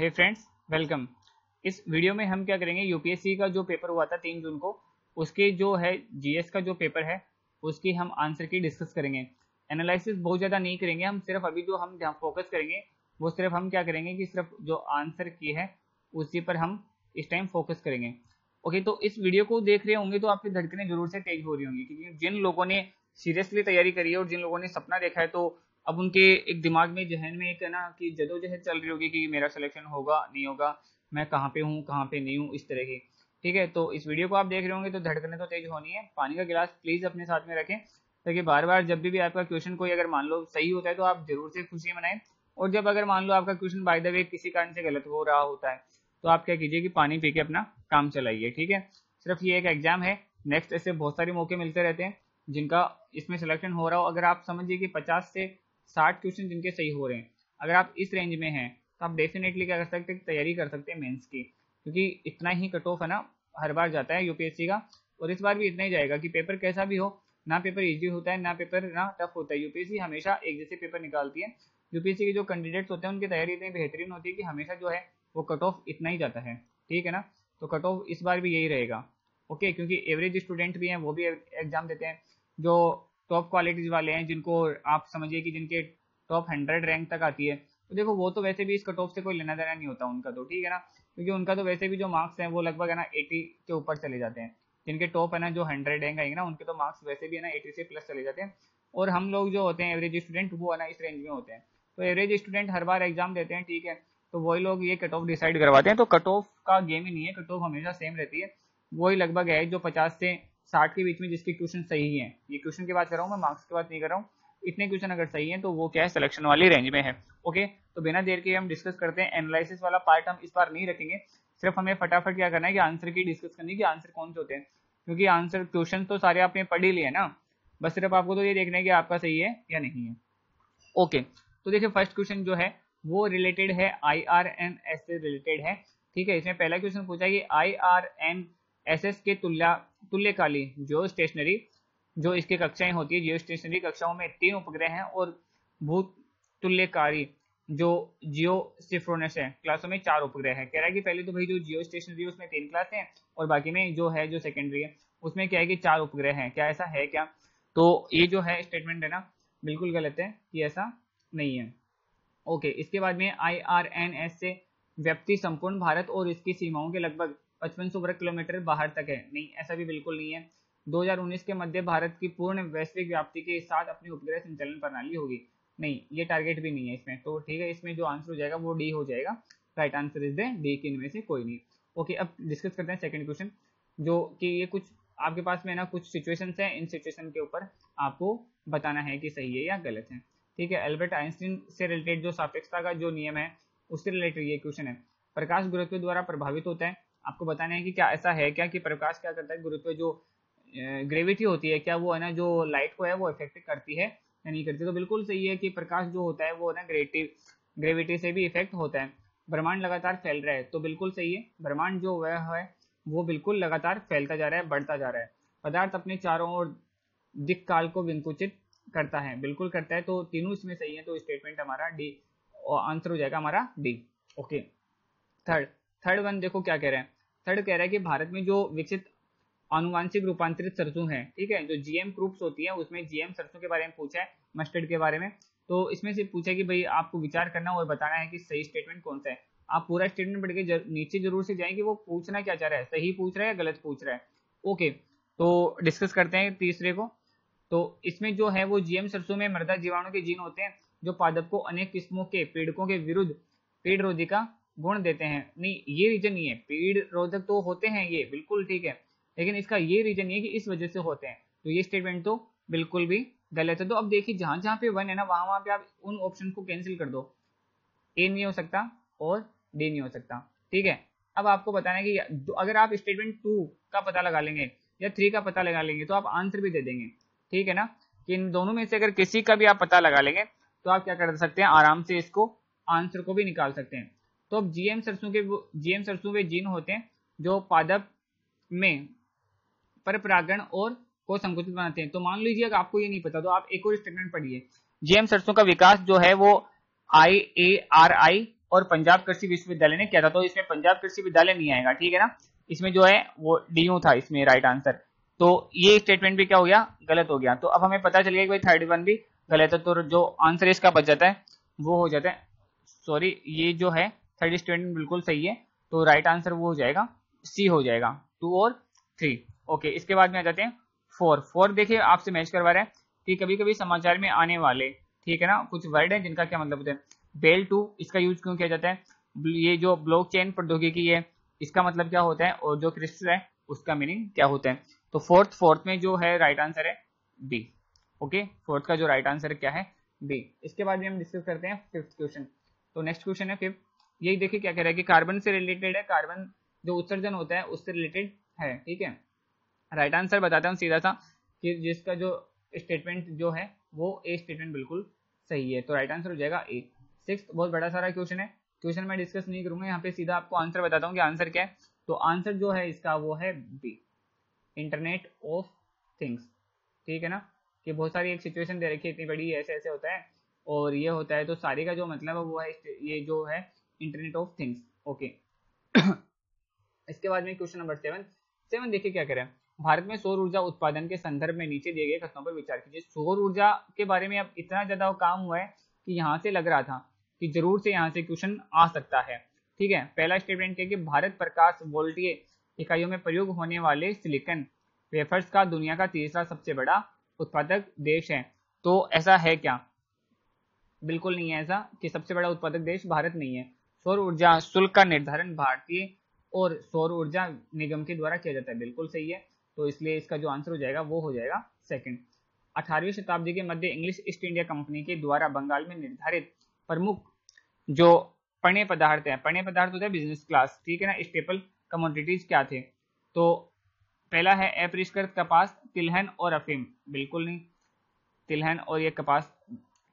हे friends, welcome. इस video में हम क्या करेंगे, यूपीएससी का जो पेपर हुआ था 3 जून को, उसके जो है जीएस का जो पेपर है उसकी हम आंसर की डिस्कस करेंगे। एनालिसिस बहुत ज़्यादा नहीं करेंगे, हम सिर्फ अभी जो हम फोकस करेंगे वो सिर्फ हम क्या करेंगे कि सिर्फ जो आंसर की है उसी पर हम इस टाइम फोकस करेंगे। ओके, तो इस वीडियो को देख रहे होंगे तो आपकी धड़कनें जरूर से तेज हो रही होंगी, क्योंकि जिन लोगों ने सीरियसली तैयारी करी है और जिन लोगों ने सपना देखा है, तो अब उनके एक दिमाग में जहन में एक है ना कि जदोजहद चल रही होगी कि मेरा सिलेक्शन होगा नहीं होगा, मैं कहाँ पे हूँ कहाँ पे नहीं हूँ, इस तरह की। ठीक है, तो इस वीडियो को आप देख रहे होंगे तो धड़कनें तो तेज होनी है। पानी का गिलास प्लीज अपने साथ में रखें, ताकि बार बार जब भी आपका क्वेश्चन कोई अगर मान लो सही होता है तो आप जरूर से खुशी मनाएं, और जब अगर मान लो आपका क्वेश्चन बाय द वे किसी कारण से गलत हो रहा होता है तो आप क्या कीजिए कि पानी पी के अपना काम चलाइए। ठीक है, सिर्फ ये एक एग्जाम है, नेक्स्ट ऐसे बहुत सारे मौके मिलते रहते हैं जिनका इसमें सिलेक्शन हो रहा हो। अगर आप समझिए कि 50 से 60 क्वेश्चन जिनके सही हो रहे हैं, अगर आप इस रेंज में हैं तो आप डेफिनेटली क्या कर सकते हैं, तैयारी कर सकते हैं मेंस की, क्योंकि इतना ही कट ऑफ है ना हर बार जाता है यूपीएससी का, और इस बार भी इतना ही जाएगा कि पेपर कैसा भी हो, ना पेपर इजी होता है ना पेपर ना टफ होता है। यूपीएससी हमेशा एक जैसे पेपर निकालती है। यूपीएससी के जो कैंडिडेट्स होते हैं उनकी तैयारी इतनी बेहतरीन होती है कि हमेशा जो है वो कट ऑफ इतना ही जाता है। ठीक है ना, तो कट ऑफ इस बार भी यही रहेगा। ओके, क्योंकि एवरेज स्टूडेंट भी हैं वो भी एग्जाम देते हैं, जो टॉप क्वालिटीज वाले हैं जिनको आप समझिए कि जिनके टॉप 100 रैंक तक आती है, तो देखो वो तो वैसे भी इस कट ऑफ से कोई लेना देना नहीं होता उनका, तो ठीक है ना, क्योंकि उनका तो वैसे भी जो मार्क्स हैं वो लगभग है ना 80 के ऊपर चले जाते हैं। जिनके टॉप है ना जो 100 रैंक आएंगे ना उनके तो मार्क्स वैसे भी है ना 80 से प्लस चले जाते हैं, और हम लोग जो होते हैं एवरेज स्टूडेंट वो है ना इस रेंज में होते हैं। तो एवरेज स्टूडेंट हर बार एग्जाम देते हैं, ठीक है, तो वही लोग ये कट ऑफ डिसाइड करवाते हैं। तो कट ऑफ का गेम ही नहीं है, कट ऑफ हमेशा सेम रहती है, वही लगभग है जो 50 से 60 के बीच में जिसके क्वेश्चन सही है। ये क्वेश्चन की बात कर रहा हूँ मैं, मार्क्स की बात नहीं कर रहा हूँ। इतने क्वेश्चन अगर सही है तो वो क्या है, सिलेक्शन वाली रेंज में है। ओके, तो बिना देर के हम डिस्कस करते हैं। एनालिसिस वाला पार्ट हम इस बार नहीं रखेंगे, सिर्फ हमें फटाफट क्या करना है कि आंसर की डिस्कस करनी है कि आंसर कौन से होते हैं, क्योंकि आंसर क्वेश्चन तो सारे आपने पढ़ ही लिए ना, बस सिर्फ आपको तो ये देखना है कि आपका सही है या नहीं है। ओके, तो देखिए फर्स्ट क्वेश्चन जो है वो रिलेटेड है IRNS से रिलेटेड है। ठीक है, इसमें पहला क्वेश्चन पूछा कि IRNSS के तुल्यकाली जियो स्टेशनरी जो इसकी कक्षाएं होती है, जियो स्टेशनरी कक्षाओं में 3 उपग्रह हैं, और भूत तुल्यकारी जो जियो सिफ्रोनस है क्लासों में 4 उपग्रह है। कह रहा है कि पहले तो भाई जो जियो स्टेशनरी है उसमें 3 क्लास हैं, और बाकी में जो है जो सेकेंडरी है उसमें क्या है कि 4 उपग्रह हैं। क्या ऐसा है क्या? तो ये जो है स्टेटमेंट है ना बिल्कुल गलत है, कि ऐसा नहीं है। ओके, इसके बाद में IRNS से व्याप्ति संपूर्ण भारत और इसकी सीमाओं के लगभग 5500 वर्ग किलोमीटर बाहर तक है। नहीं, ऐसा भी बिल्कुल नहीं है। 2019 के मध्य भारत की पूर्ण वैश्विक व्याप्ति के साथ अपनी उपग्रह संचालन प्रणाली होगी। नहीं, ये टारगेट भी नहीं है इसमें, तो ठीक है, इसमें जो आंसर हो जाएगा वो डी हो जाएगा। Right answer is the D, की इनमें से कोई नहीं। ओके, अब डिस्कस करते हैं सेकंड क्वेश्चन, जो कि ये कुछ आपके पास में ना कुछ सिचुएशंस हैं, इन सिचुएशन के ऊपर आपको बताना है कि सही है या गलत है। ठीक है, एल्बर्ट आइंस्टीन से रिलेटेड जो सापेक्षता का जो नियम है उससे रिलेटेड ये क्वेश्चन है। प्रकाश गुरुत्व द्वारा प्रभावित होता है। आपको बताना है कि क्या ऐसा है क्या कि प्रकाश क्या करता है, गुरुत्व जो ग्रेविटी होती है क्या वो है ना जो लाइट को है वो इफेक्ट करती है या नहीं करती? तो बिल्कुल सही है कि प्रकाश जो होता है वो ना ग्रेविटी से भी इफेक्ट होता है। ब्रह्मांड लगातार फैल रहा है, तो बिल्कुल सही है, ब्रह्मांड जो वह है वो बिल्कुल लगातार फैलता जा रहा है, बढ़ता जा रहा है। पदार्थ अपने चारों ओर दिक् काल को विंकुचित करता है, बिल्कुल करता है, तो तीनों इसमें सही है, तो स्टेटमेंट हमारा डी, और आंसर हो जाएगा हमारा डी। ओके, थर्ड वन देखो क्या कह रहा है। थर्ड कह रहा है कि भारत में जो विकसित आनुवांशिक रूपांतरित सरसों है, ठीक है, जो जीएम क्रूप्स होती है उसमें जीएम सरसों के बारे में पूछा है, मस्टर्ड के बारे में। तो इसमें से पूछा कि भाई आपको विचार करना और बताना है कि सही स्टेटमेंट कौन सा है। आप पूरा स्टेटमेंट पढ़ के नीचे जरूर से जाएं कि वो पूछना क्या चाह रहा है, सही पूछ रहा है या गलत पूछ रहा है। ओके, तो डिस्कस करते हैं तीसरे को। तो इसमें जो है वो जीएम सरसों में मृदा जीवाणु के जीन होते हैं जो पादप को अनेक किस्मों के पीड़कों के विरुद्ध पेड़ रोधी का गुण देते हैं। नहीं, ये रीजन नहीं है, पेड़ रोधक तो होते हैं ये बिल्कुल ठीक है, लेकिन इसका ये रीजन नहीं है कि इस वजह से होते हैं, तो ये स्टेटमेंट तो बिल्कुल भी गलत है। तो अब देखिए जहां जहां पे वन है ना वहां पे आप उन ऑप्शन को कैंसिल कर दो, ए नहीं हो सकता और डी नहीं हो सकता। ठीक है, अब आपको बताना है कि अगर आप स्टेटमेंट 2 का पता लगा लेंगे या 3 का पता लगा लेंगे तो आप आंसर भी दे देंगे। ठीक है ना, कि इन दोनों में से अगर किसी का भी आप पता लगा लेंगे तो आप क्या कर सकते हैं, आराम से इसको आंसर को भी निकाल सकते हैं। तो अब जीएम सरसों वे जीन होते हैं जो पादप में पर परागण और को संकुचित बनाते हैं। तो मान लीजिए अगर आपको ये नहीं पता तो आप एक और स्टेटमेंट पढ़िए। जीएम सरसों का विकास जो है वो IARI और पंजाब कृषि विश्वविद्यालय ने किया था। तो इसमें पंजाब कृषि विद्यालय नहीं आएगा, ठीक है ना, इसमें जो है वो डीयू था इसमें राइट आंसर। तो ये स्टेटमेंट भी क्या हो गया, गलत हो गया। तो अब हमें पता चल गया कि भाई थर्ड वन भी गलत है, तो जो आंसर इसका बच जाता है वो हो जाता है, सॉरी ये जो है थर्ड स्टेटमेंट बिल्कुल सही है, तो राइट आंसर वो हो जाएगा सी हो जाएगा, 2 और 3। ओके, इसके बाद में आ जाते हैं 4। देखिए आपसे मैच करवा रहे हैं कि कभी कभी समाचार में आने वाले, ठीक है ना, कुछ वर्ड है जिनका क्या मतलब होता है। बेल 2 इसका यूज क्यों किया जाता है, ये जो ब्लॉकचेन प्रौद्योगिकी है इसका मतलब क्या होता है, और जो क्रिस्टल है उसका मीनिंग क्या होता है। तो फोर्थ में जो है राइट आंसर है बी। ओके, फोर्थ का जो राइट आंसर क्या है बी। इसके बाद में हम डिस्कस करते हैं फिफ्थ क्वेश्चन। तो नेक्स्ट क्वेश्चन है फिफ्थ, यही देखिए क्या कह रहा है कि कार्बन से रिलेटेड है, कार्बन जो उत्सर्जन होता है उससे रिलेटेड है, ठीक है। राइट आंसर बताता हूँ सीधा सा कि जिसका जो स्टेटमेंट जो है वो ए स्टेटमेंट बिल्कुल सही है, तो राइट आंसर हो जाएगा ए। सिक्स्थ बहुत बड़ा सारा क्वेश्चन है, क्वेश्चन मैं डिस्कस नहीं करूंगा, यहाँ पे सीधा आपको आंसर बताता हूँ कि आंसर क्या है। तो आंसर जो है इसका वो है बी, इंटरनेट ऑफ थिंग्स, ठीक है ना, कि बहुत सारी एक सिचुएशन दे रखी है इतनी बड़ी, ऐसे ऐसे होता है और ये होता है, तो सारी का जो मतलब है वो है ये जो है इंटरनेट ऑफ थिंग्स। ओके इसके बाद में क्वेश्चन नंबर 7 देखिए क्या कह रहा है, भारत में सौर ऊर्जा उत्पादन के संदर्भ में नीचे दिए गए कथनों पर विचार कीजिए। सौर ऊर्जा के बारे में अब इतना ज्यादा काम हुआ है कि यहाँ से लग रहा था कि जरूर से यहाँ से क्वेश्चन आ सकता है, ठीक है। पहला स्टेटमेंट क्या कि भारत प्रकाश वोल्टीय इकाइयों में प्रयोग होने वाले सिलिकॉन वेफर्स का दुनिया का तीसरा सबसे बड़ा उत्पादक देश है। तो ऐसा है क्या, बिल्कुल नहीं है ऐसा कि सबसे बड़ा उत्पादक देश भारत नहीं है। सौर ऊर्जा शुल्क का निर्धारण भारतीय और सौर ऊर्जा निगम के द्वारा किया जाता है, बिल्कुल सही है। तो इसलिए इसका जो आंसर हो जाएगा वो हो जाएगा सेकंड। 18वीं शताब्दी के मध्य इंग्लिश ईस्ट इंडिया कंपनी के द्वारा बंगाल में निर्धारित प्रमुख जो पण्य पदार्थ है, पण्य पदार्थ होता है बिजनेस क्लास, ठीक है ना, स्टेपल कमोडिटीज क्या थे। तो पहला है अपरिष्कृत कपास, तिलहन और अफीम, बिल्कुल नहीं, तिलहन और ये कपास,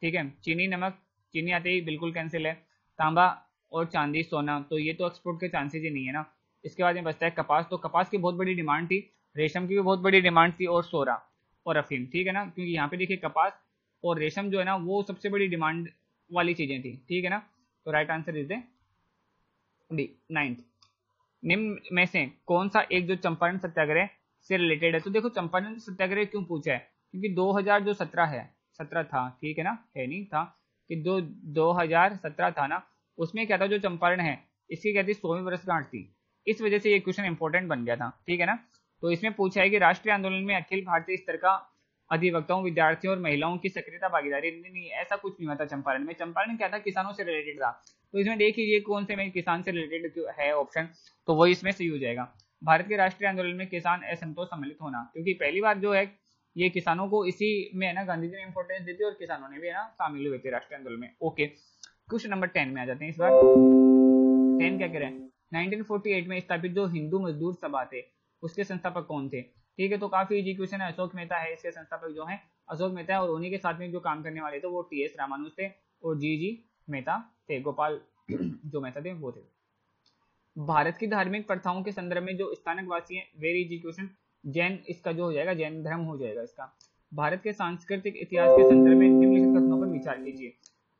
ठीक है। चीनी नमक, चीनी आते ही बिल्कुल कैंसिल है। तांबा और चांदी सोना, तो ये तो एक्सपोर्ट के चांसेस ही नहीं है ना। इसके बाद में बचता है कपास, तो कपास की बहुत बड़ी डिमांड थी, रेशम की भी बहुत बड़ी डिमांड थी, और सोरा और अफीम, ठीक है ना, क्योंकि यहाँ पे देखिए कपास और रेशम जो है ना वो सबसे बड़ी डिमांड वाली चीजें थी, ठीक है ना। तो right answer is D, 9th। निम्न में से कौन सा एक जो चंपारण सत्याग्रह से रिलेटेड है। तो देखो चंपारण सत्याग्रह क्यों पूछा है, क्योंकि 2017 है, 17 था, ठीक है ना, है नहीं था कि 2017 था ना, उसमें क्या था जो चंपारण है इसकी क्या थी 100वीं वर्षगांठ थी, इस वजह से ये क्वेश्चन इंपॉर्टेंट बन गया था, ठीक है ना। तो इसमें पूछा है कि राष्ट्रीय आंदोलन में अखिल भारतीय स्तर का अधिवक्ताओं, विद्यार्थियों और महिलाओं की सक्रियता भागीदारी, नहीं ऐसा कुछ नहीं हुआ था चंपारण में। चंपारण क्या था, किसानों से रिलेटेड था। तो इसमें देखिए ये कौन से में किसान से रिलेटेड है ऑप्शन, तो वही इसमें सही हो जाएगा। भारत के राष्ट्रीय आंदोलन में किसान असंतोष सम्मिलित होना, क्योंकि पहली बार जो है ये किसानों को इसी में है ना गांधी जी ने इंपॉर्टेंस दी थी और किसानों ने भी है ना शामिल हुए थे राष्ट्रीय आंदोलन में। ओके, क्वेश्चन नंबर 10 में आ जाते हैं। इस बार 10 क्या कह रहे हैं, 1948 में स्थापित जो हिंदू मजदूर सभा थे उसके संस्थापक कौन थे, ठीक है। तो काफी इजी क्वेश्चन है, अशोक मेहता है इसके संस्थापक जो है, अशोक मेहता है, और उन्हीं के साथ में जो काम करने वाले थे वो टी एस रामानुज थे और जी मेहता थे, गोपाल जो मेहता थे वो थे। भारत की धार्मिक प्रथाओं के संदर्भ में जो स्थानक वासी है, वेरी इजी क्वेश्चन, जैन, इसका जो हो जाएगा जैन धर्म हो जाएगा इसका। भारत के सांस्कृतिक इतिहास के संदर्भ में निम्नलिखित कथनों पर विचार कीजिए।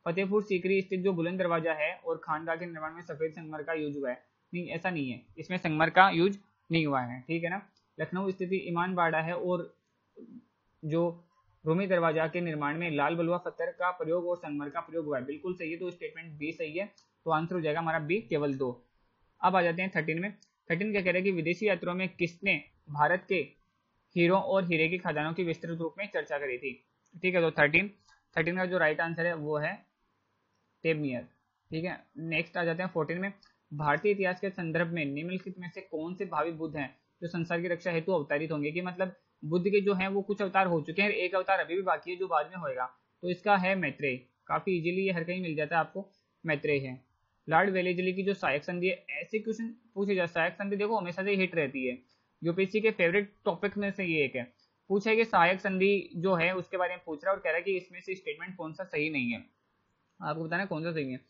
फतेहपुर सीकरी स्थित जो बुलंद दरवाजा है और खानका के निर्माण में सफेद संगमर का यूज हुआ है, नहीं ऐसा नहीं है, इसमें संगमर का यूज नहीं हुआ है, ठीक है ना। लखनऊ स्थित इमामबाड़ा है और जो रूमी दरवाजा के निर्माण में लाल बलुआ पत्थर का प्रयोग और संगमर का प्रयोग हुआ है, बिल्कुल सही है। तो स्टेटमेंट बी सही है, तो आंसर हो जाएगा हमारा बी, केवल 2। अब आ जाते हैं 13 में। 13 क्या कह रहा है कि विदेशी यात्रियों में किसने भारत के हीरो और हीरे की खदानों की विस्तृत रूप में चर्चा करी थी, ठीक है। तो 13 का जो राइट आंसर है वो है टेबनियर, ठीक है। नेक्स्ट आ जाते हैं 14 में। भारतीय इतिहास के संदर्भ में निम्नलिखित में से कौन से भावी बुद्ध हैं जो संसार की रक्षा हेतु अवतारित होंगे, कि मतलब बुद्ध के जो है वो कुछ अवतार हो चुके हैं, एक अवतार अभी भी बाकी है जो बाद में होएगा। तो इसका है मैत्रेय, काफी इजीली ये हर कहीं मिल जाता है आपको, मैत्रेय है। लॉर्ड वेलेजली की जो सहायक संधि है, ऐसे क्वेश्चन पूछे जाए, सहायक संधि देखो हमेशा से हिट रहती है, यूपीएससी के फेवरेट टॉपिक में से ये एक है। पूछा है कि सहायक संधि जो है उसके बारे में पूछ रहा है और कह रहा है कि इसमें से स्टेटमेंट कौन सा सही नहीं है, आपको बताना कौन सा सही है।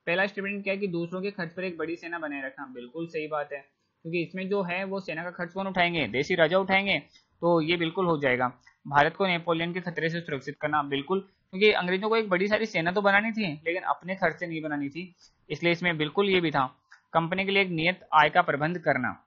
पहला स्टेटमेंट क्या है कि दूसरों के खर्च पर एक बड़ी सेना बनाए रखना, बिल्कुल सही बात है, क्योंकि इसमें जो है वो सेना का खर्च कौन उठाएंगे, देसी राजा उठाएंगे, तो ये बिल्कुल हो जाएगा। भारत को नेपोलियन के खतरे से सुरक्षित करना, बिल्कुल, क्योंकि अंग्रेजों को एक बड़ी सारी सेना तो बनानी थी लेकिन अपने खर्च से नहीं बनानी थी, इसलिए इसमें बिल्कुल ये भी था कंपनी के लिए एक नियत आय का प्रबंध करना,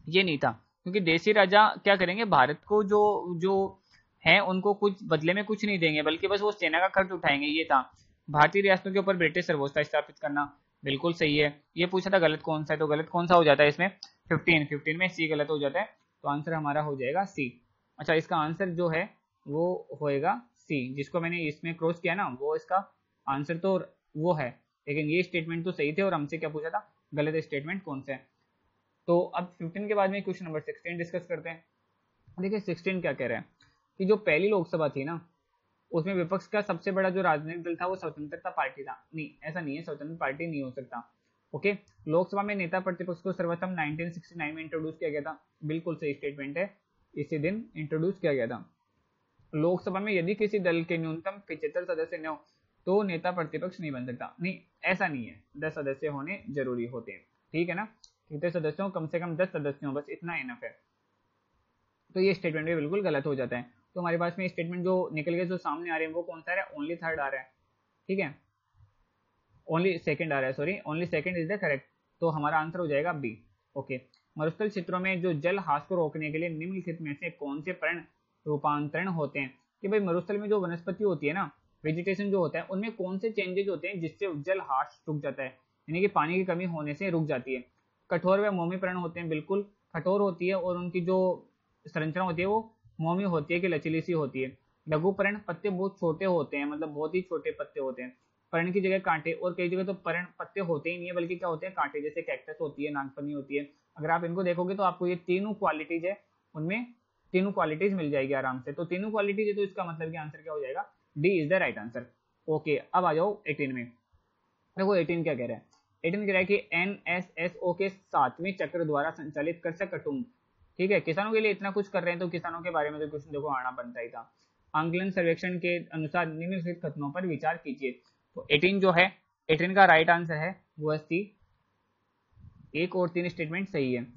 ये नहीं था। क्योंकि देसी राजा क्या करेंगे, भारत को जो जो है उनको कुछ बदले में कुछ नहीं देंगे, बल्कि बस वो सेना का खर्च उठाएंगे, ये था। भारतीय रियासतों के ऊपर ब्रिटिश सर्वोच्चता स्थापित करना, बिल्कुल सही है। ये पूछा था गलत कौन सा है, तो गलत कौन सा हो जाता है इसमें, 15 में सी गलत हो जाता है, तो आंसर हमारा हो जाएगा सी। अच्छा, इसका आंसर जो है वो होएगा सी, जिसको मैंने इसमें क्रॉस किया ना वो इसका आंसर तो वो है, लेकिन ये स्टेटमेंट तो सही थे और हमसे क्या पूछा था, गलत स्टेटमेंट कौन सा है। तो अब 15 के बाद में क्वेश्चन नंबर 16 डिस्कस करते हैं। देखिए 16 क्या कह रहा है कि जो पहली लोकसभा थी ना, उसमें विपक्ष का सबसे बड़ा जो राजनीतिक दल था वो स्वतंत्रता पार्टी था। नहीं, ऐसा नहीं है, स्वतंत्र पार्टी नहीं हो सकता। ओके, लोकसभा में नेता प्रतिपक्ष को सर्वप्रथम 1969 में इंट्रोड्यूस किया गया था, बिल्कुल सही स्टेटमेंट है, इसी दिन इंट्रोड्यूस किया गया था। लोकसभा में यदि किसी दल के न्यूनतम 75 सदस्य न हो तो नेता प्रतिपक्ष नहीं बन सकता। नहीं, ऐसा नहीं है, 10 सदस्य होने जरूरी होते हैं, ठीक है ना, कितने सदस्य हो, कम से कम 10 सदस्य हो, बस इतना इनफ है। तो ये स्टेटमेंट भी बिल्कुल गलत हो जाता है। तो हमारे पास में स्टेटमेंट जो निकल के जो सामने आ रहे हैं वो कौन सा है, ओनली थर्ड आ रहा है, ठीक है, ओनली सेकंड आ रहा है, sorry, only second is the correct, तो हमारा आंसर हो जाएगा बी। ओके, मरुस्थल क्षेत्रों में जो जल ह्रास को रोकने के लिए निम्नलिखित में से कौन से पर्ण रूपांतरण होते हैं, कि भाई मरुस्थल में जो वनस्पति होती है ना, वेजिटेशन जो होता है, उनमें कौन से चेंजेज होते हैं जिससे जल ह्रास रुक जाता है, यानी कि पानी की कमी होने से रुक जाती है। कठोर व मोमी पर्ण होते हैं, बिल्कुल कठोर होती है और उनकी जो संरचना होती है वो मोमी होती है कि लचीली सी होती है। लघु पर्ण, पत्ते बहुत छोटे होते हैं, मतलब बहुत ही छोटे पत्ते होते हैं, पर्ण की जगह कांटे, और कई जगह तो पर्ण पत्ते होते ही नहीं है बल्कि क्या होते हैं, कांटे, जैसे कैक्टस होती है, नागफनी होती है। अगर आप इनको देखोगे तो आपको ये तीनों क्वालिटीज है, उनमें तीनों क्वालिटीज मिल जाएगी आराम से। तो तीनों क्वालिटीज है तो इसका मतलब कि आंसर क्या हो जाएगा, D is the right answer. Okay, अब आ जाओ 18 में। देखो 18 क्या कह रहा है, 18 कह रहा है कि एनएसएसओ के 7वें चक्र द्वारा संचालित कृषक कुटुंब, ठीक है, किसानों के लिए इतना कुछ कर रहे हैं तो किसानों के बारे में तो क्वेश्चन देखो आना बनता ही था। आंकलन सर्वेक्षण के अनुसार निम्नलिखित कथनों पर विचार कीजिए। तो 18 जो है, 18 का राइट आंसर है वो है सी, 1 और 3 स्टेटमेंट सही है।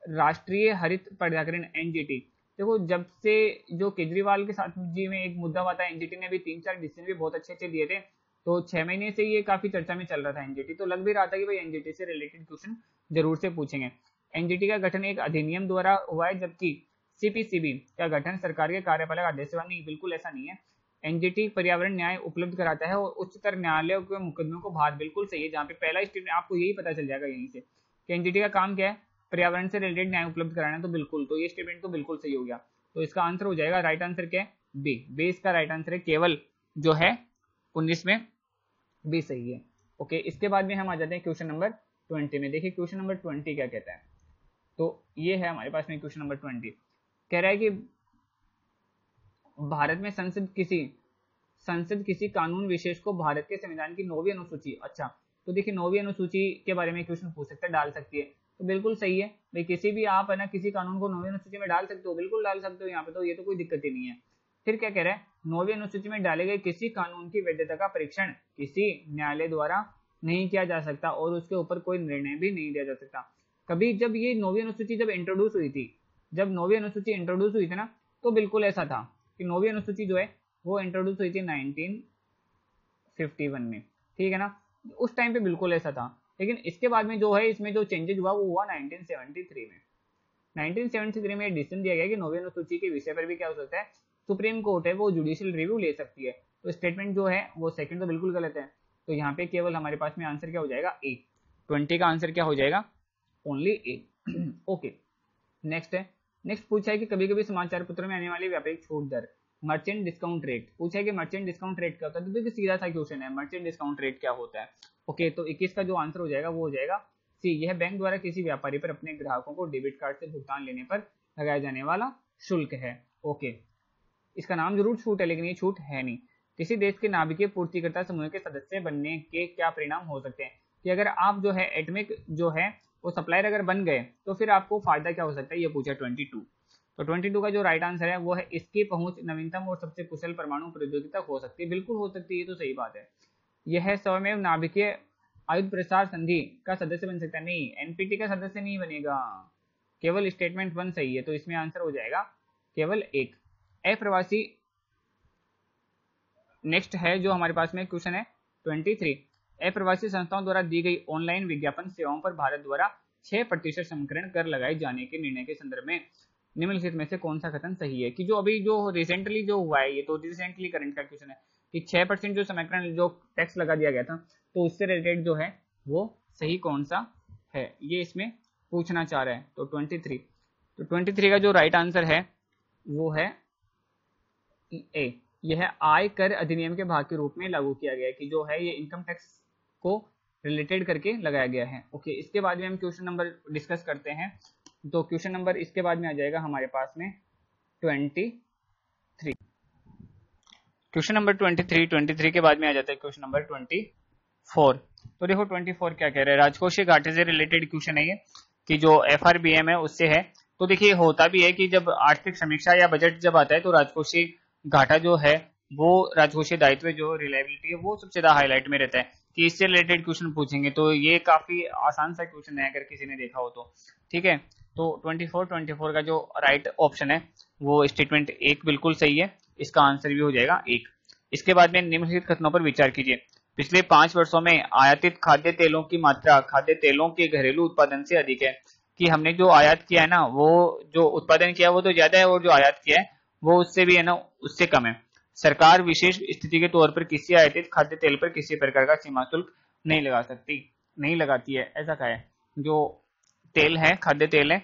राष्ट्रीय हरित प्राधिकरण एनजीटी, देखो जब से जो केजरीवाल के साथ जी में एक मुद्दा हुआ था, एनजीटी ने भी 3-4 डिसीजन भी बहुत अच्छे अच्छे दिए थे, तो 6 महीने से ये काफी चर्चा में चल रहा था एनजीटी, तो लग भी रहा था कि भाई एनजीटी से रिलेटेड क्वेश्चन जरूर से पूछेंगे। एनजीटी का गठन एक अधिनियम द्वारा हुआ है, जबकि सीपीसीबी का गठन सरकार के कार्यपालक आदेश से हुआ। नहीं, बिल्कुल ऐसा नहीं है, एनजीटी पर्यावरण न्याय उपलब्ध कराता है और उच्चतर न्यायालय के मुकदमों को बाहर, बिल्कुल सही है, जहाँ पे पहला स्टेटमेंट आपको यही पता चल जाएगा यहीं से कि एनजीटी का काम क्या है, पर्यावरण से रिलेटेड न्याय उपलब्ध कराना, तो बिल्कुल, तो ये स्टेटमेंट तो बिल्कुल सही हो गया। तो इसका आंसर हो जाएगा, राइट आंसर क्या है, बी, बी इसका राइट आंसर है, केवल जो है 19 में बी सही है। ओके, इसके बाद में हम आ जाते हैं क्वेश्चन नंबर 20 में। देखिए क्वेश्चन नंबर 20 क्या कहता है, तो ये है हमारे पास में क्वेश्चन नंबर 20, कह रहा है कि भारत में संसद किसी कानून विशेष को भारत के संविधान की 9वीं अनुसूची, अच्छा, तो देखिए 9वीं अनुसूची के बारे में क्वेश्चन पूछ सकता है, डाल सकती है, तो बिल्कुल सही है भाई, किसी भी आप है ना किसी कानून को 9वीं अनुसूची में डाल सकते हो, बिल्कुल डाल सकते हो यहाँ पे, तो ये तो कोई दिक्कत ही नहीं है। फिर क्या कह रहा है, 9वीं अनुसूची में डाले गए किसी कानून की वैधता का परीक्षण किसी न्यायालय द्वारा नहीं किया जा सकता और उसके ऊपर कोई निर्णय भी नहीं दिया जा सकता। कभी जब ये 9वीं अनुसूची जब इंट्रोड्यूस हुई थी, जब 9वीं अनुसूची इंट्रोड्यूस हुई थी ना, तो बिल्कुल ऐसा था कि 9वीं अनुसूची जो है वो इंट्रोड्यूस हुई थी 1951 में, ठीक है ना, उस टाइम पे बिल्कुल ऐसा था। लेकिन इसके बाद में जो है इसमें जो चेंजेस हुआ वो हुआ 1973 में। 1973 में डिसीजन दिया गया कि 9वीं अनुसूची के विषय पर भी क्या हो सकता है, सुप्रीम कोर्ट है वो जुडिशियल रिव्यू ले सकती है। तो स्टेटमेंट जो है वो सेकंड तो बिल्कुल गलत है, तो यहाँ पे केवल हमारे पास में आंसर क्या हो जाएगा, ए। 20 का आंसर क्या हो जाएगा, ओनली ए। ओके, नेक्स्ट है, नेक्स्ट पूछा है कि कभी कभी समाचार पत्रों में आने वाली व्यापारिक छूट दर, मर्चेंट डिस्काउंट रेट, पूछा है कि मर्चेंट डिस्काउंट रेट क्या होता है, तो देखिए सीधा सा क्वेश्चन है, मर्चेंट डिस्काउंट रेट क्या होता है। ओके, तो 21 का जो आंसर हो जाएगा वो हो जाएगा सी, यह बैंक द्वारा किसी व्यापारी पर अपने ग्राहकों को डेबिट कार्ड से भुगतान लेने पर लगाया जाने वाला शुल्क है। ओके, इसका नाम जरूर छूट है लेकिन ये छूट है नहीं। किसी देश के नाभिकीय पूर्तिकर्ता समूह के सदस्य बनने के क्या परिणाम हो सकते हैं, कि अगर आप जो है एटमिक जो है वो सप्लायर अगर बन गए तो फिर आपको फायदा क्या हो सकता है, ये पूछा 22। तो 22 का जो राइट आंसर है वो है इसकी पहुंच नवीनतम और सबसे कुशल परमाणु प्रौद्योगिकी तक हो सकती है, बिल्कुल हो सकती है, ये तो सही बात है। यह स्वयं नाभिकीय आयुध प्रसार संधि का सदस्य बन सकता है, नहीं, एनपीटी का सदस्य नहीं बनेगा, केवल स्टेटमेंट 1 सही है, तो इसमें आंसर हो जाएगा केवल एक। अप्रवासी नेक्स्ट है जो हमारे पास में क्वेश्चन है 23, अप्रवासी संस्थाओं द्वारा दी गई ऑनलाइन विज्ञापन सेवाओं पर भारत द्वारा 6% संस्करण कर लगाए जाने के निर्णय के संदर्भ में निम्नलिखित में से कौन सा कथन सही है। कि जो अभी जो रिसेंटली जो हुआ है, ये तो रिसेंटली करंट का क्वेश्चन है कि 6% जो संस्करण जो टैक्स लगा दिया गया था, तो उससे रिलेटेड जो है वो सही कौन सा है, ये इसमें पूछना चाह रहा है। तो 23, तो 23 का जो राइट आंसर है वो है ए, यह आयकर अधिनियम के भाग के रूप में लागू किया गया है, कि जो है ये इनकम टैक्स को रिलेटेड करके लगाया गया है। ओके, इसके बाद में हम क्वेश्चन नंबर डिस्कस करते हैं। तो क्वेश्चन नंबर इसके बाद में आ जाएगा हमारे पास में 23। क्वेश्चन नंबर 23 के बाद में आ जाता है क्वेश्चन नंबर 24। तो देखो 24 क्या कह रहा है, राजकोषीय घाटे से रिलेटेड क्वेश्चन है ये, कि जो FRBM है उससे है। तो देखिए होता भी है कि जब आर्थिक समीक्षा या बजट जब आता है तो राजकोषीय घाटा जो है वो राजकोषीय दायित्व जो रिलायबिलिटी है वो सबसे ज्यादा हाईलाइट में रहता है, कि इससे रिलेटेड क्वेश्चन पूछेंगे। तो ये काफी आसान सा क्वेश्चन है अगर किसी ने देखा हो तो, ठीक है। तो 24 का जो राइट ऑप्शन है वो स्टेटमेंट 1 बिल्कुल सही है, इसका आंसर भी हो जाएगा 1। इसके बाद में निम्नलिखित कथनों पर विचार कीजिए। पिछले 5 वर्षों में आयातित खाद्य तेलों की मात्रा खाद्य तेलों के घरेलू उत्पादन से अधिक है। कि हमने जो आयात किया है ना, वो जो उत्पादन किया है वो तो ज्यादा है, और जो आयात किया है वो उससे भी है ना उससे कम है। सरकार विशेष स्थिति के तौर पर किसी आयातित खाद्य तेल पर किसी प्रकार का सीमा शुल्क नहीं लगाती है, ऐसा कहा है। जो तेल है, खाद्य तेल है,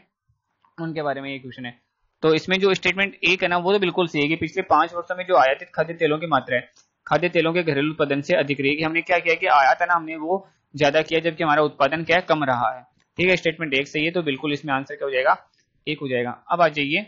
उनके बारे में ये क्वेश्चन है। तो इसमें जो स्टेटमेंट 1 है ना वो तो बिल्कुल सही है, कि पिछले 5 वर्षों में जो आयातित खाद्य तेलों की मात्रा है खाद्य तेलों के घरेलू उत्पादन से अधिक रही है। कि हमने क्या किया कि आयात है ना हमने वो ज्यादा किया, जबकि हमारा उत्पादन क्या है, कम रहा है। ठीक है, स्टेटमेंट 1 सही है, तो बिल्कुल इसमें आंसर क्या हो जाएगा, 1 हो जाएगा। अब आ जाइए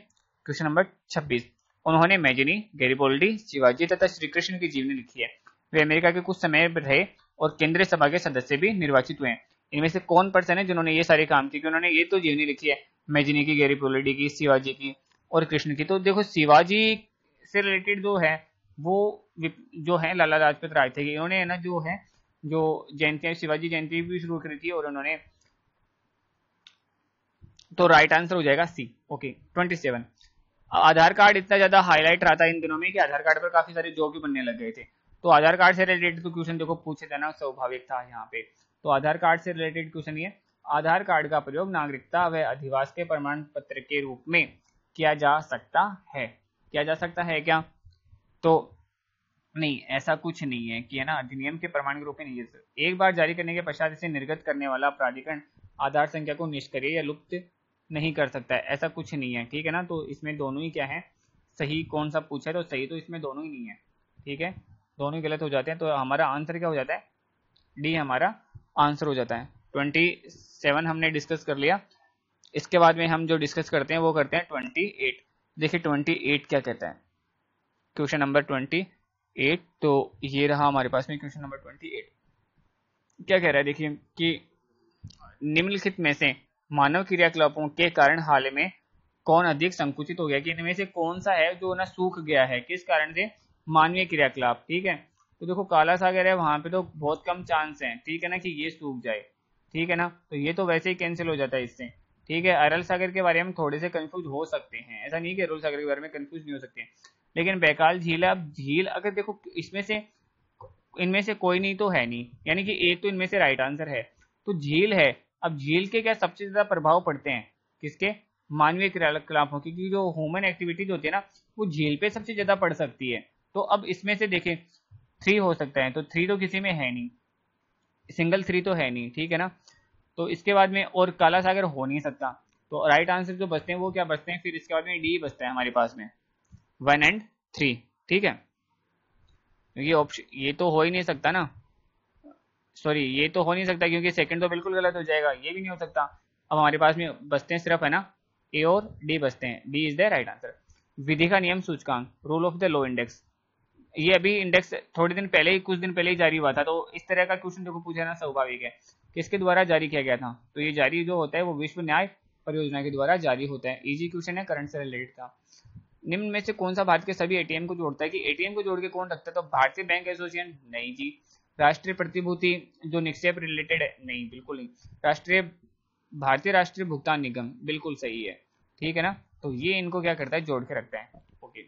क्वेश्चन नंबर 26। उन्होंने मैजिनी, गैरिबोल्डी, शिवाजी तथा श्री कृष्ण की जीवनी लिखी है। वे अमेरिका के कुछ समय रहे और केंद्रीय सभा के सदस्य भी निर्वाचित हुए। इनमें से कौन पर्सन है जिन्होंने ये सारे काम किए, कि उन्होंने ये तो जीवनी लिखी है, मैजिनी की, गैरिबोल्डी की, शिवाजी की और कृष्ण की। तो देखो शिवाजी से रिलेटेड जो है वो जो है लाला लाजपत राय थे। इन्होंने है ना जो है जो जयंती शिवाजी जयंती भी शुरू करी थी, और उन्होंने, तो राइट आंसर हो जाएगा सी। ओके, 27। आधार कार्ड इतना ज्यादा हाईलाइट रहा था इन दिनों में कि आधार कार्ड पर काफी सारे जॉब भी बनने लग गए थे। तो आधार कार्ड से रिलेटेड तो क्वेश्चन देखो पूछे जाना स्वाभाविक था यहाँ पे। तो आधार कार्ड से रिलेटेड क्वेश्चन ये, आधार कार्ड का प्रयोग नागरिकता व अधिवास के प्रमाण पत्र के रूप में किया जा सकता है। किया जा सकता है क्या? तो नहीं, ऐसा कुछ नहीं है कि है ना अधिनियम के प्रमाण के रूप में नहीं है। एक बार जारी करने के पश्चात इसे निर्गत करने वाला प्राधिकरण आधार संख्या को निष्क्रिय या लुप्त नहीं कर सकता है, ऐसा कुछ नहीं है। ठीक है ना, तो इसमें दोनों ही क्या है, सही कौन सा पूछा है, तो सही तो इसमें दोनों ही नहीं है। ठीक है, दोनों ही गलत हो जाते हैं, तो हमारा आंसर क्या हो जाता है, डी हमारा आंसर हो जाता है। 27 हमने डिस्कस कर लिया। इसके बाद में हम जो डिस्कस करते हैं वो करते हैं 28। देखिए 28 क्या कहता है, क्वेश्चन नंबर 28। तो ये रहा हमारे पास में क्वेश्चन नंबर 28। क्या कह रहा है, देखिए कि निम्नलिखित में से मानव क्रियाकलापों के कारण हाल में कौन अधिक संकुचित हो गया, कि इनमें से कौन सा है जो ना सूख गया है, किस कारण से, मानवीय क्रियाकलाप। ठीक है, तो देखो काला सागर है, वहां पे तो बहुत कम चांस है, ठीक है ना, कि ये सूख जाए। ठीक है ना, तो ये तो वैसे ही कैंसिल हो जाता है इससे। ठीक है, अरल सागर के बारे में थोड़े से कंफ्यूज हो सकते हैं, ऐसा नहीं कि अरल सागर के बारे में कंफ्यूज नहीं हो सकते, लेकिन बैकाल झील, अब झील अगर देखो इसमें से इनमें से कोई नहीं तो है नहीं, यानी कि एक तो इनमें से राइट आंसर है, तो झील है। अब झील के क्या सबसे ज्यादा प्रभाव पड़ते हैं, किसके, मानवीय क्रियाकलापों की, जो ह्यूमन एक्टिविटीज होती है ना वो झील पे सबसे ज्यादा पड़ सकती है। तो अब इसमें से देखें 3 हो सकता है, तो 3 तो किसी में है नहीं, सिंगल 3 तो है नहीं। ठीक है ना, तो इसके बाद में और काला सागर हो नहीं सकता, तो राइट आंसर जो बचते हैं वो क्या बचते हैं, फिर इसके बाद में डी बचता है हमारे पास में 1 और 3। ठीक है, ये ऑप्शन ये तो हो ही नहीं सकता ना, सॉरी ये तो हो नहीं सकता क्योंकि सेकंड तो बिल्कुल गलत हो जाएगा, ये भी नहीं हो सकता। अब हमारे पास में बचते हैं सिर्फ है ना ए और डी बचते हैं, D is the right answer. विधि का नियम सूचकांक, rule of the law index, ये अभी इंडेक्स थोड़े दिन पहले ही, कुछ दिन पहले ही जारी हुआ था, तो इस तरह का क्वेश्चन देखो पूछा ना स्वाभाविक है। किसके द्वारा जारी किया गया था, तो ये जारी जो होता है वो विश्व न्याय परियोजना के द्वारा जारी होता है। इजी क्वेश्चन है, करंट से रिलेटेड था। निम्न में से कौन सा भारत के सभी एटीएम को जोड़ता है, कि एटीएम को जोड़ के कौन रखता है, तो भारतीय बैंक एसोसिएशन नहीं जी। राष्ट्रीय प्रतिभूति जो निक्षेप रिलेटेड है, नहीं बिल्कुल नहीं। भारतीय राष्ट्रीय भुगतान निगम, बिल्कुल सही है। ठीक है ना, तो ये इनको क्या करता है, जोड़ के रखता है। ओके,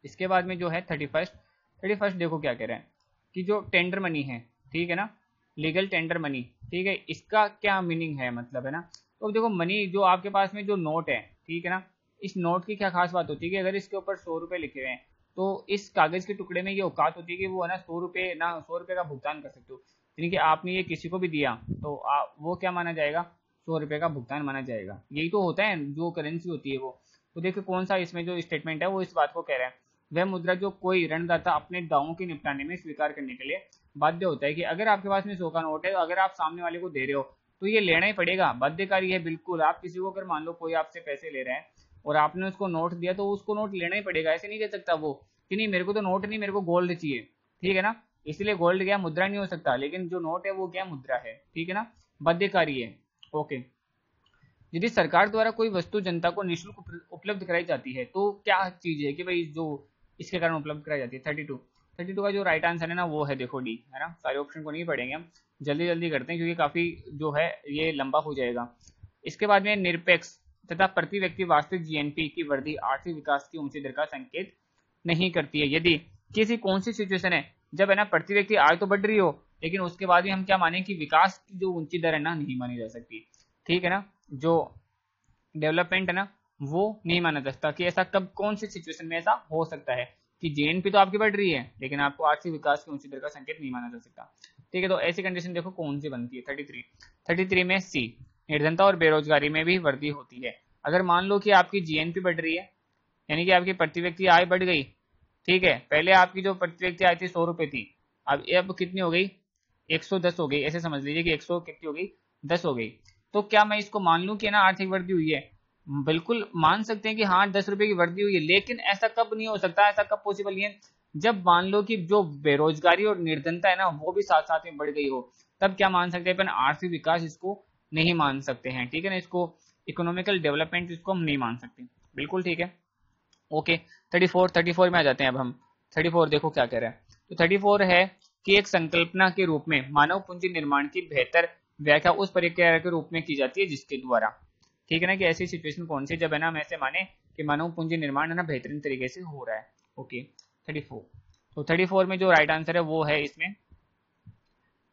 इसके बाद में जो है 31 31 देखो क्या कह रहे हैं कि जो टेंडर मनी है, ठीक है ना, लीगल टेंडर मनी, ठीक है, इसका क्या मीनिंग है, मतलब है ना। तो देखो मनी जो आपके पास में जो नोट है, ठीक है ना, इस नोट की क्या खास बात होती है कि अगर इसके ऊपर 100 रुपए लिखे हुए हैं तो इस कागज के टुकड़े में ये औकात होती है कि वो है ना 100 रुपए ना 100 रुपए का भुगतान कर सकते हो, यानी कि आपने ये किसी को भी दिया तो वो क्या माना जाएगा, 100 रुपए का भुगतान माना जाएगा। यही तो होता है जो करेंसी होती है वो। तो देखो कौन सा इसमें जो स्टेटमेंट है वो इस बात को कह रहा है, वह मुद्रा जो कोई ऋणदाता अपने दावों के निपटाने में स्वीकार करने के लिए बाध्य होता है। कि अगर आपके पास में 100 का नोट है तो अगर आप सामने वाले को दे रहे हो तो ये लेना ही पड़ेगा, बाध्यकारी है बिल्कुल। आप किसी को अगर मान लो कोई आपसे पैसे ले रहा है और आपने उसको नोट दिया तो उसको नोट लेना ही पड़ेगा। ऐसे नहीं कह सकता वो कि नहीं मेरे को तो नोट नहीं, मेरे को गोल्ड चाहिए, ठीक है ना, इसलिए गोल्ड क्या मुद्रा नहीं हो सकता, लेकिन जो नोट है वो क्या मुद्रा है, ठीक है ना, बाध्यकारी है। ओके, यदि सरकार द्वारा कोई वस्तु जनता को निःशुल्क उपलब्ध कराई जाती है तो क्या चीज है कि भाई जो इसके कारण उपलब्ध कराई जाती है। 32 का जो राइट आंसर है ना वो है देखो डी, है ना। सारे ऑप्शन को नहीं पढ़ेंगे हम, जल्दी जल्दी करते हैं क्योंकि काफी जो है ये लंबा हो जाएगा। इसके बाद में निरपेक्ष तथा प्रति व्यक्ति वास्तविक जीएनपी की वृद्धि आर्थिक विकास की ऊंची दर का संकेत नहीं करती है। यदि किसी कौन सी सिचुएशन है जब है ना प्रति व्यक्ति आय तो बढ़ रही हो लेकिन उसके बाद भी हम क्या माने कि विकास की जो ऊंची दर है ना नहीं मानी जा सकती, ठीक है ना, जो डेवलपमेंट है ना वो नहीं माना जा सकता। कि ऐसा कब कौन सी सिचुएशन में ऐसा हो सकता है कि जीएनपी तो आपकी बढ़ रही है लेकिन आपको आर्थिक विकास की ऊंची दर का संकेत नहीं माना जा सकता, ठीक है। तो ऐसी कंडीशन देखो कौन सी बनती है। 33 में सी, निर्धनता और बेरोजगारी में भी वृद्धि होती है। अगर मान लो कि आपकी जीएनपी बढ़ रही है यानी कि आपकी प्रति व्यक्ति आय बढ़ गई, ठीक है, पहले आपकी जो प्रति व्यक्ति आय थी 100 रुपए थी, अब कितनी हो गई, 110 हो गई, ऐसे समझ लीजिए कि 100 कितनी हो गई, 10 हो गई। तो क्या मैं इसको मान लूं कि ना आर्थिक वृद्धि हुई है, बिल्कुल मान सकते हैं कि हाँ 10 रुपए की वृद्धि हुई है, लेकिन ऐसा कब नहीं हो सकता, ऐसा कब पॉसिबल नहीं है, जब मान लो कि जो बेरोजगारी और निर्धनता है ना वो भी साथ साथ में बढ़ गई हो, तब क्या मान सकते हैं अपन आर्थिक विकास, इसको नहीं मान सकते हैं, ठीक है ना, इसको इकोनॉमिकल डेवलपमेंट इसको हम नहीं मान सकते, बिल्कुल ठीक है। ओके, 34 में आ जाते हैं अब हम। 34 देखो क्या कह रहा है। तो 34 है कि एक संकल्पना के रूप में मानव पूंजी निर्माण की बेहतर व्याख्या उस प्रक्रिया के रूप में की जाती है जिसके द्वारा, ठीक है ना, कि ऐसी सिचुएशन कौन सी जब है ना हम ऐसे माने कि मानव पूंजी निर्माण है ना बेहतरीन तरीके से हो रहा है। ओके, 34। तो 34 में जो राइट आंसर है वो है इसमें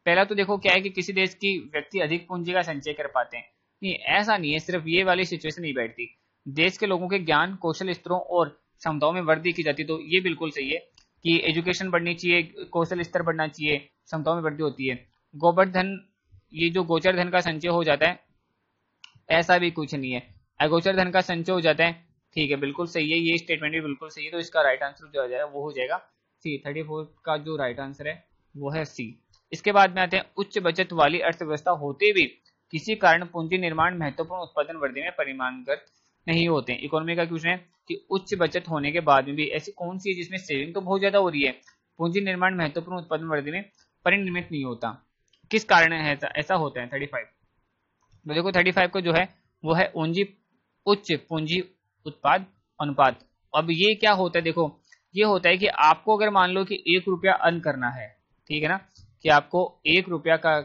पहला। तो देखो क्या है कि किसी देश की व्यक्ति अधिक पूंजी का संचय कर पाते हैं, नहीं ऐसा नहीं है, सिर्फ ये वाली सिचुएशन नहीं बैठती। देश के लोगों के ज्ञान कौशल स्तरों और क्षमताओं में वृद्धि की जाती है, तो ये बिल्कुल सही है कि एजुकेशन बढ़नी चाहिए, कौशल स्तर बढ़ना चाहिए, क्षमताओं में वृद्धि होती है। गोबर ये जो गोचर धन का संचय हो जाता है, ऐसा भी कुछ नहीं है, अगोचर धन का संचय हो जाता है, ठीक है, बिल्कुल सही है, ये स्टेटमेंट भी बिल्कुल सही है। तो इसका राइट आंसर जो हो जाएगा वो हो जाएगा सी। 34 का जो राइट आंसर है वो है सी। इसके बाद में आते हैं उच्च बचत वाली अर्थव्यवस्था होते भी किसी कारण पूंजी निर्माण महत्वपूर्ण उत्पादन वृद्धि में परिमाणगत नहीं होते। इकोनॉमी का क्वेश्चन है कि उच्च बचत होने के बाद में भी ऐसी कौन सी है जिसमें सेविंग तो बहुत ज्यादा हो रही है, पूंजी निर्माण महत्वपूर्ण उत्पादन वृद्धि में परिनिर्मित नहीं होता, किस कारण है ऐसा होता है। 35, तो देखो 35 को जो है वो है उच्च पूंजी उत्पाद अनुपात। अब ये क्या होता है, देखो ये होता है कि आपको अगर मान लो कि 1 रुपया अर्न करना है, ठीक है ना, कि आपको 1 रुपया का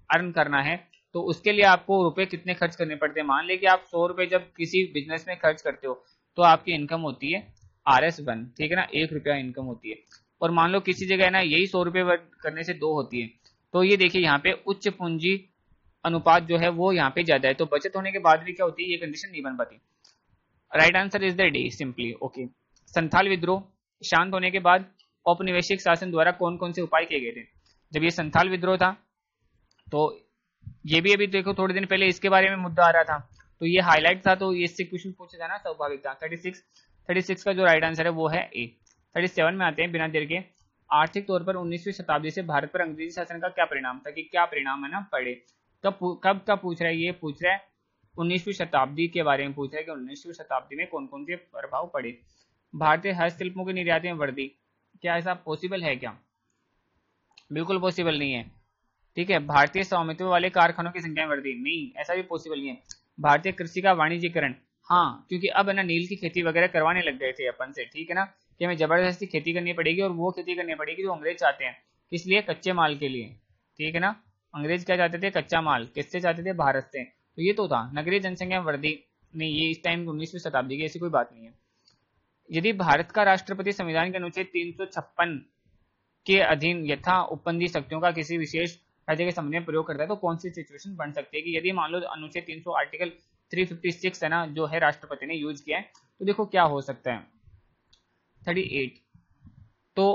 अर्न करना है तो उसके लिए आपको रुपए कितने खर्च करने पड़ते हैं। मान ले कि आप 100 रुपए जब किसी बिजनेस में खर्च करते हो तो आपकी इनकम होती है RS1, ठीक है ना, 1 रुपया इनकम होती है। और मान लो किसी जगह ना यही 100 रुपए करने से 2 होती है, तो ये देखिए यहाँ पे उच्च पूंजी अनुपात जो है वो यहाँ पे ज्यादा है, तो बचत होने के बाद भी क्या होती है, ये कंडीशन नहीं बन पाती। Right answer is the D simply. Okay, Santhal विद्रोह शांत होने के बाद औपनिवेशिक शासन द्वारा कौन कौन से उपाय किए गए थे। जब ये संथाल विद्रोह था तो ये भी अभी देखो थोड़े दिन पहले इसके बारे में मुद्दा आ रहा था, तो ये हाईलाइट था, तो इससे क्वेश्चन पूछा जाना स्वाभाविक था। 36 का जो राइट आंसर है वो है ए। 37 में आते हैं बिना देर के। आर्थिक तौर पर 19वीं शताब्दी से भारत पर अंग्रेजी शासन का क्या परिणाम था, कि क्या परिणाम है ना पड़े। कब का पूछ रहा है, ये पूछ रहा है 19वीं शताब्दी के बारे में पूछ रहा है कि 19वीं शताब्दी में कौन कौन से प्रभाव पड़े। भारतीय हस्तशिल्पों की निर्यात में वृद्धि, क्या ऐसा पॉसिबल है क्या, बिल्कुल पॉसिबल नहीं है, ठीक है। भारतीय स्वामित्व वाले कारखानों की संख्या में वृद्धि, नहीं ऐसा भी पॉसिबल नहीं है। भारतीय कृषि का वाणिज्यकरण, हाँ क्योंकि अब है ना नील की खेती वगैरह करवाने लग गए थे अपन से, ठीक है ना, कि हमें जबरदस्ती खेती करनी पड़ेगी और वो खेती करनी पड़ेगी जो अंग्रेज चाहते हैं, किस लिए, कच्चे माल के लिए, ठीक है ना। अंग्रेज क्या चाहते थे, कच्चा माल, किससे चाहते थे, भारत से, तो ये तो था। नगरीय जनसंख्या में वृद्धि, नहीं ये इस टाइम 19वीं शताब्दी की ऐसी कोई बात नहीं है। यदि भारत का राष्ट्रपति संविधान के अनुच्छेद 356 के अधीन यथा उपबंधी शक्तियों का किसी विशेष राज्य के संबंध में प्रयोग करता है तो कौन सी सिचुएशन बन सकती है कि यदि मान लो अनुच्छेद 300 आर्टिकल 356 है ना जो है राष्ट्रपति ने यूज किया है, तो देखो क्या हो सकता है 38। तो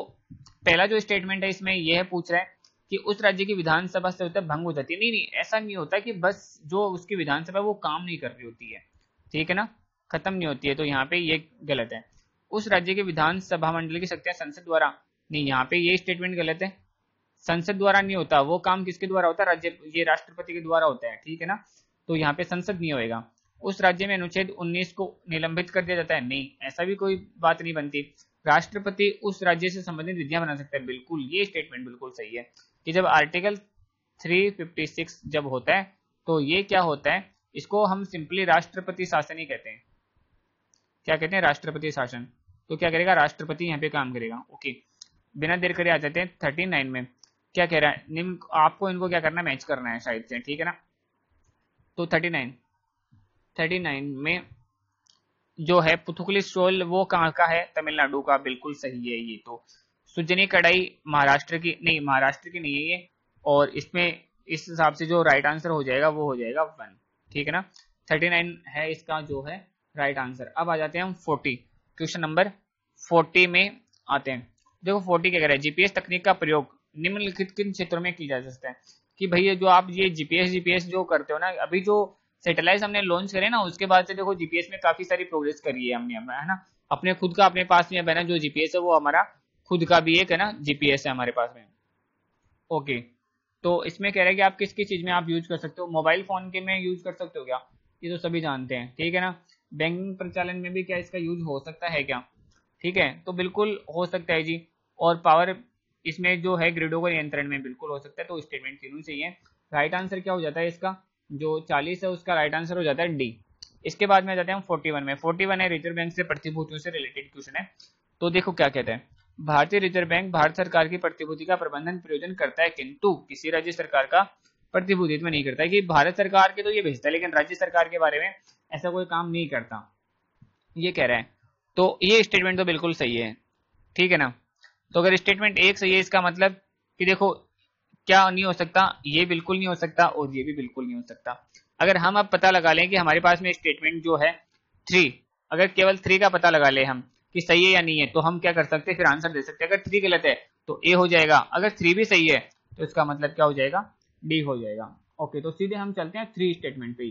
पहला जो स्टेटमेंट है इसमें यह पूछ रहा है कि उस राज्य की विधानसभा से होता है भंग हो जाती है। नहीं नहीं, ऐसा नहीं होता कि बस जो उसकी विधानसभा वो काम नहीं कर रही होती है, ठीक है ना, खत्म नहीं होती है, तो यहाँ पे ये गलत है। उस राज्य के विधानसभा मंडल की शक्तियां संसद द्वारा, नहीं यहाँ पे ये स्टेटमेंट गलत है, संसद द्वारा नहीं होता, वो काम किसके द्वारा होता है, राज्य ये राष्ट्रपति के द्वारा होता है, ठीक है ना, तो यहाँ पे संसद नहीं होएगा। उस राज्य में अनुच्छेद 19 को निलंबित कर दिया जाता है, नहीं ऐसा भी कोई बात नहीं बनती। राष्ट्रपति उस राज्य से संबंधित विधियां बना सकता है, बिल्कुल ये स्टेटमेंट बिल्कुल सही है कि जब आर्टिकल 356 जब होता है तो ये क्या होता है, इसको हम सिंपली राष्ट्रपति शासन ही कहते हैं। क्या कहते हैं, राष्ट्रपति शासन। तो क्या करेगा, राष्ट्रपति यहाँ पे काम करेगा। ओके, बिना देर करे आ जाते हैं 39 में। क्या कह रहा है, निम्न आपको इनको क्या करना है, मैच करना है शायद से, ठीक है ना। तो 39 में जो है पुथुकुली स्टोल वो कहाँ का है, तमिलनाडु का, बिल्कुल सही है ये। तो सुजनी कढ़ाई महाराष्ट्र की, नहीं महाराष्ट्र की नहीं है ये, और इसमें इस हिसाब से जो राइट आंसर हो जाएगा वो हो जाएगा 1, ठीक है ना। 39 है इसका जो है राइट आंसर। अब आ जाते हैं हम 40, क्वेश्चन नंबर 40 में आते हैं। देखो 40 क्या कह रहा है, जीपीएस तकनीक का प्रयोग निम्नलिखित किन क्षेत्रों में की जा सकता है। कि भैया जो आप ये जीपीएस जो करते हो ना, अभी जो सैटेलाइट हमने लॉन्च करे ना उसके बाद से देखो जीपीएस में काफी सारी प्रोग्रेस करी है हमने, है ना। अपने खुद का अपने पास में है ना जो जीपीएस है वो हमारा खुद का भी एक है ना जीपीएस है हमारे पास में। ओके, तो इसमें कह रहा है कि आप किस किस चीज में आप यूज कर सकते हो, मोबाइल फोन के में यूज कर सकते हो क्या, ये तो सभी जानते हैं, ठीक है ना। बैंकिंग प्रचालन में भी क्या इसका यूज हो सकता है क्या, ठीक है, तो बिल्कुल हो सकता है जी। और पावर इसमें जो है ग्रिडों को नियंत्रण में बिल्कुल हो सकता है। तो स्टेटमेंट तीनों चाहिए। राइट आंसर क्या हो जाता है इसका, जो 40 है उसका राइट आंसर हो जाता है डी। इसके बाद में आ जाते हैं हम 41 में। 41 है रिजर्व बैंक से प्रतिभूतियों से रिलेटेड क्वेश्चन है। तो देखो क्या कहते हैं, भारतीय रिजर्व बैंक भारत सरकार की प्रतिभूति का प्रबंधन प्रयोजन करता है किंतु किसी राज्य सरकार का प्रतिभूतित्व नहीं करता है। कि भारत सरकार के तो ये भेजता है लेकिन राज्य सरकार के बारे में ऐसा कोई काम नहीं करता, ये कह रहा है। तो ये स्टेटमेंट तो बिल्कुल सही है, ठीक है ना। तो अगर स्टेटमेंट एक सही है इसका मतलब कि देखो क्या नहीं हो सकता, ये बिल्कुल नहीं हो सकता और ये भी बिल्कुल नहीं हो सकता। अगर हम अब पता लगा लें कि हमारे पास में स्टेटमेंट जो है 3, अगर केवल 3 का पता लगा ले हम कि सही है या नहीं है, तो हम क्या कर सकते हैं, फिर आंसर दे सकते हैं। अगर 3 गलत है तो ए हो जाएगा, अगर 3 भी सही है तो इसका मतलब क्या हो जाएगा, डी हो जाएगा। ओके, तो सीधे हम चलते हैं 3 स्टेटमेंट पे ही।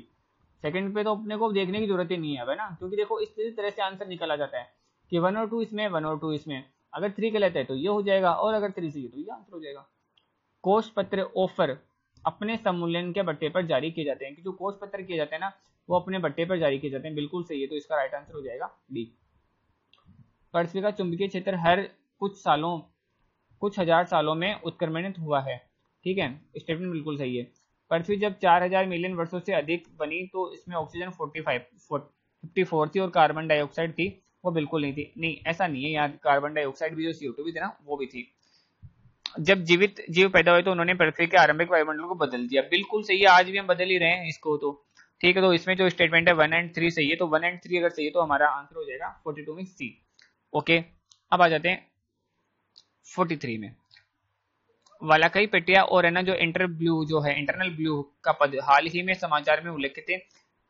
सेकंड पे तो अपने को देखने की जरूरत ही नहीं है ना, क्योंकि देखो इस तरह से आंसर निकल आ जाता है कि 1 और 2 इसमें, 1 और 2 इसमें। अगर 3 गलत है तो ये हो जाएगा और अगर 3 सही है तो ये आंसर हो जाएगा। कोष पत्र ऑफर अपने सम्मूल्यन के बट्टे पर जारी किए जाते हैं, कि जो कोष पत्र किए जाते हैं ना वो अपने बट्टे पर जारी किए जाते हैं, बिल्कुल सही है। तो इसका राइट आंसर हो जाएगा डी। पृथ्वी का चुंबकीय क्षेत्र हर कुछ हजार सालों में उत्क्रमणित हुआ है, ठीक है, स्टेटमेंट बिल्कुल सही है। पृथ्वी जब 4000 मिलियन वर्षों से अधिक बनी तो इसमें ऑक्सीजन 54 थी और कार्बन डाइऑक्साइड थी वो बिल्कुल नहीं थी। नहीं ऐसा नहीं है यार, कार्बन डाइऑक्साइड भी जो CO2 भी थी ना वो भी थी। जब जीवित जीव पैदा हुए तो उन्होंने पृथ्वी के आरंभिक वायुमंडल को बदल दिया, बिल्कुल सही है, आज भी हम बदल ही रहे हैं इसको, तो ठीक है। तो इसमें जो स्टेटमेंट है 1 और 3 सही है, तो 1 और 3 अगर सही है तो हमारा आंसर हो जाएगा 42 में सी। ओके, अब आ जाते हैं 43 में। वालाकई पेटिया और है ना जो इंटरनल ब्लू का पद हाल ही में समाचार में उल्लेखित थे,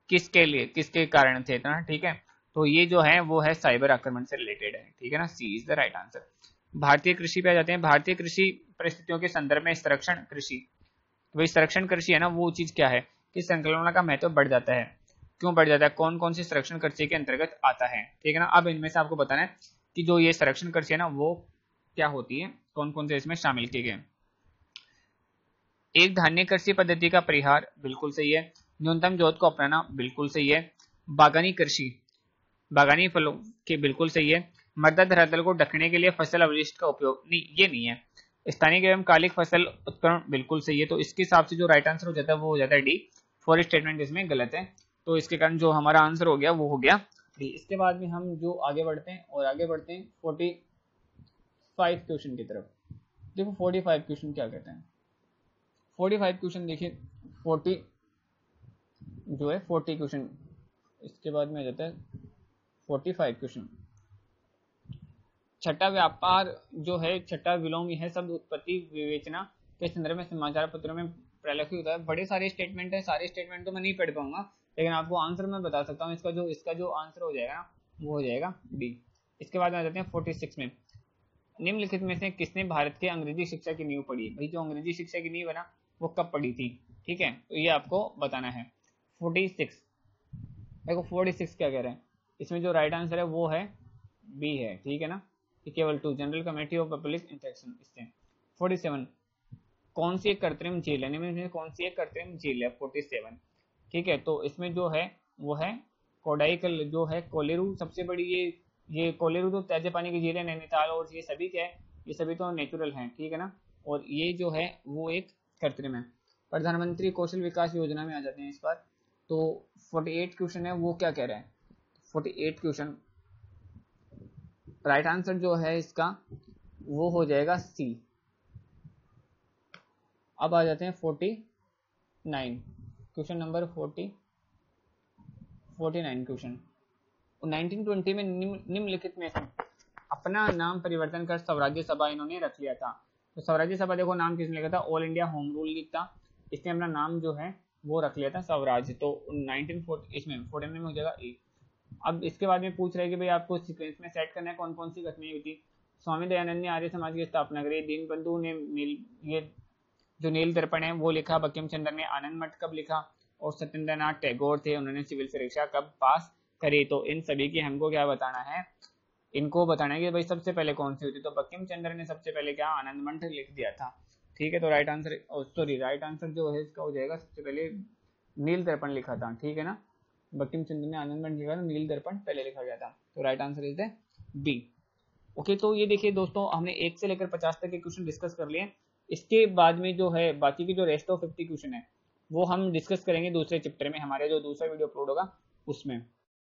किसके कारण थे ना, ठीक है। तो ये जो है वो है साइबर आक्रमण से रिलेटेड है, ठीक है ना, सी इज द राइट आंसर। भारतीय कृषि पे आ जाते हैं। भारतीय कृषि परिस्थितियों के संदर्भ में संरक्षण कृषि, वही संरक्षण कृषि है ना, वो चीज क्या है कि संकलन का महत्व बढ़ जाता है। क्यों बढ़ जाता है, कौन कौन सी संरक्षण कृषि के अंतर्गत आता है, ठीक है ना। अब इनमें से आपको बताना है कि जो ये संरक्षण कृषि है ना वो क्या होती है, कौन कौन से इसमें शामिल किए गए। एक धान्य कृषि पद्धति का परिहार, बिल्कुल सही है। न्यूनतम जोत को अपनाना, बिल्कुल सही है। बागानी कृषि, बागानी फलों के, बिल्कुल सही है। मृदा धरातल को ढकने के लिए फसल अवशिष्ट का उपयोग, नहीं ये नहीं है। स्थानीय एवं कालिक फसल उत्करण, बिल्कुल सही है। तो इसके हिसाब से जो राइट आंसर हो जाता है वो हो जाता है डी। 4 स्टेटमेंट इसमें गलत है, तो इसके कारण जो हमारा आंसर हो गया वो हो गया डी। इसके बाद में हम जो आगे बढ़ते हैं 45 क्वेश्चन की तरफ। देखो 45 क्वेश्चन क्या कहते हैं। 45 क्वेश्चन देखिए, 40 जो है 40 क्वेश्चन, इसके बाद में आ जाता है 45 क्वेश्चन। छठा व्यापार जो है, छठा विलोम है शब्द उत्पत्ति विवेचना के संदर्भ में समाचार पत्रों में प्रलेखित होता है। बड़े सारे स्टेटमेंट है, सारे स्टेटमेंट तो मैं नहीं पढ़ पाऊंगा, लेकिन आपको आंसर मैं बता सकता हूँ। इसका जो आंसर हो जाएगा ना, वो हो जाएगा डी। इसके बाद आ जाते हैं 46 में, निम्नलिखित में से किसने भारत के अंग्रेजी शिक्षा की नींव पढ़ी। भाई जो अंग्रेजी शिक्षा की नींव है ना, वो कब पढ़ी थी, ठीक है, तो ये आपको बताना है। 46 देखो 46 क्या कह रहे हैं, इसमें जो राइट आंसर है वो है बी है, ठीक है ना, केवल to general committee of public instruction. इससे 47 कौन सी एक कृत्रिम झील है, निम्न कौन सी एक कृत्रिम झील है 47, ठीक है, तो इसमें जो है वो है कोडाईकल जो है कोलेरू सबसे बड़ी, ये कोलेरू तो ताजे पानी की झील है, नैनीताल और ये सभी क्या है, ये सभी तो नेचुरल हैं, ठीक है ना, और ये जो है वो एक कृत्रिम है। प्रधानमंत्री कौशल विकास योजना में आ जाते हैं इस बार। तो 48 क्वेश्चन है, वो क्या कह रहे हैं, 48 क्वेश्चन राइट आंसर जो है इसका वो हो जाएगा सी। अब आ जाते हैं 49 क्वेश्चन नंबर 49 क्वेश्चन। 1920 में निम्नलिखित में से अपना नाम परिवर्तन कर स्वराज्य सभा इन्होंने रख लिया था। तो स्वराज्य सभा देखो नाम किसने लिखा था, all India home rule league था, इसने अपना नाम जो है वो रख लिया था स्वराज्य। तो 1940 इसमें 49 में हो जाएगा ए। अब इसके बाद में पूछ रहे कि भाई आपको सीक्वेंस में सेट करना है कौन कौन सी घटनाएं हुई थी। स्वामी दयानंद ने आर्य समाज की स्थापना करी, दीनबंधु ने ये जो नील दर्पण है वो लिखा, बंकिम चंद्र ने आनंद मठ कब लिखा, और सत्येंद्रनाथ टैगोर थे उन्होंने सिविल परीक्षा कब पास करी। तो इन सभी की हमको क्या बताना है, इनको बताना है कि भाई सबसे पहले कौन सी हुई थी। तो बंकिम चंद्र ने सबसे पहले क्या आनंद मठ लिख दिया था, ठीक है, तो right answer sorry right answer जो है इसका हो जाएगा सबसे पहले नील दर्पण लिखा था, ठीक है ना, बंकिम चंद्र ने आनंद मठ लिखा था, नील दर्पण पहले लिखा गया था, तो right answer is the B. Okay, तो ये देखिए दोस्तों हमने 1 से लेकर 50 तक के क्वेश्चन डिस्कस कर लिए। इसके बाद में जो है बाकी की जो रेस्ट ऑफ 50 क्वेश्चन है वो हम डिस्कस करेंगे दूसरे चैप्टर में, हमारे जो दूसरा वीडियो अपलोड होगा उसमें।